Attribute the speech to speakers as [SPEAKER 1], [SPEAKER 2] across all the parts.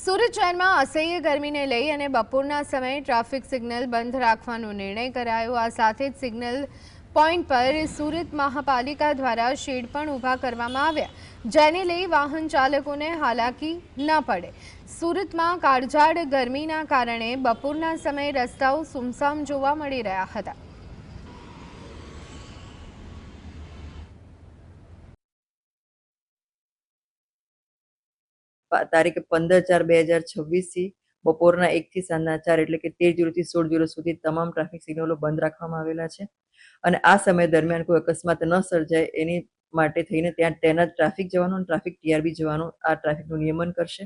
[SPEAKER 1] સુરત શહેરમાં અસહ્ય ગરમીને લઈ અને બપોરના સમયે ટ્રાફિક સિગ્નલ બંધ રાખવાનો નિર્ણય કરાયો। આ સાથે જ સિગ્નલ પોઈન્ટ પર સુરત મહાપાલિકા દ્વારા શેડ પણ ઊભા કરવામાં આવ્યા, જેને લઈ વાહન ચાલકોને હાલાકી ન પડે। સુરતમાં કાળઝાળ ગરમીના કારણે બપોરના સમયે રસ્તાઓ સુમસામ જોવા મળી રહ્યા હતા।
[SPEAKER 2] તારીખ 15/4/2026 બપોરના 1 થી સાંજના 4 એટલે કે 13 થી 16 સુધી તમામ ટ્રાફિક સિગ્નલો બંધ રાખવામાં આવેલા છે અને આ સમય દરમિયાન કોઈ અકસ્માત ન સર્જાય એની માટે થઈને ત્યાં તૈનાત ટ્રાફિક જવાનો અને ટ્રાફિક ટીઆરબી જવાનો આ ટ્રાફિકનું નિયમન કરશે।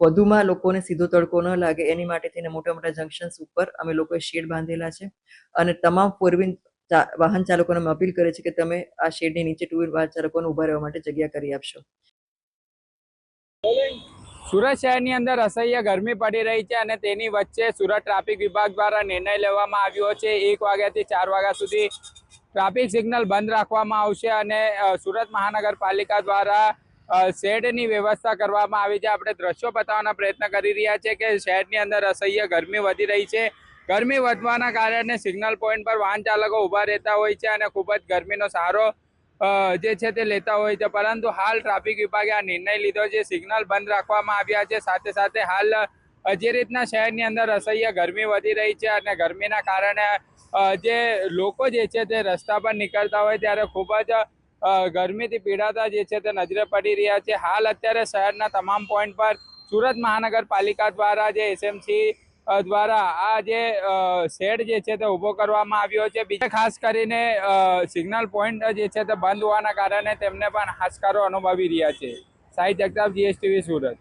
[SPEAKER 2] વધુમાં લોકોને સીધો તડકો ન લાગે એની માટે થઈને મોટા મોટા જંકશન્સ ઉપર અમે લોકોએ શેડ બાંધેલા છે અને તમામ ફોર વ્હીલ વાહન ચાલકોને અમે અપીલ કરે છે કે તમે આ શેડની નીચે ટુ વ્હીલ વાહન ચાલકોને ઊભા રહેવા માટે જગ્યા કરી આપશો।
[SPEAKER 3] સુરત શહેરની અંદર અસહ્ય ગરમી પડી રહી છે અને તેની વચ્ચે સુરત ટ્રાફિક વિભાગ દ્વારા નિર્ણય લેવામાં આવ્યો છે 1 વાગ્યાથી 4 વાગ્યા સુધી ટ્રાફિક સિગ્નલ બંધ રાખવામાં આવશે અને સુરત મહાનગરપાલિકા દ્વારા શેડની વ્યવસ્થા કરવામાં આવી છે। આપણે દ્રશ્યો બતાવવાના પ્રયત્ન કરી રહ્યા છે કે શહેરની અંદર અસહ્ય ગરમી વધી રહી છે। ગરમી વધવાના કારણે સિગ્નલ પોઈન્ટ પર વાહન ચાલકો ઊભા રહેતા હોય છે અને ખૂબ જ ગરમીનો સહારો જે છે તે લેતા હોય છે, પરંતુ હાલ ટ્રાફિક વિભાગે આ નિર્ણય લીધો છે, સિગ્નલ બંધ રાખવામાં આવ્યા છે। સાથે સાથે હાલ જે રીતના શહેરની અંદર અસહ્ય ગરમી વધી રહી છે અને ગરમીના કારણે જે લોકો જે છે તે રસ્તા પર નીકળતા હોય ત્યારે ખૂબ જ ગરમીથી પીડાતા જે છે તે નજરે પડી રહ્યા છે। હાલ અત્યારે શહેરના તમામ પોઈન્ટ પર સુરત મહાનગરપાલિકા દ્વારા જે એસએમસી દ્વારા આ જે શેડ જે છે તે ઊભો કરવામાં આવ્યો છે। બીજા ખાસ કરીને સિગ્નલ પોઈન્ટ જે છે તે બંધ હોવાના કારણે તેમને પણ હાશકારો અનુભવી રહ્યા છે। સાહિદ જગતાપ, GSTV સુરત।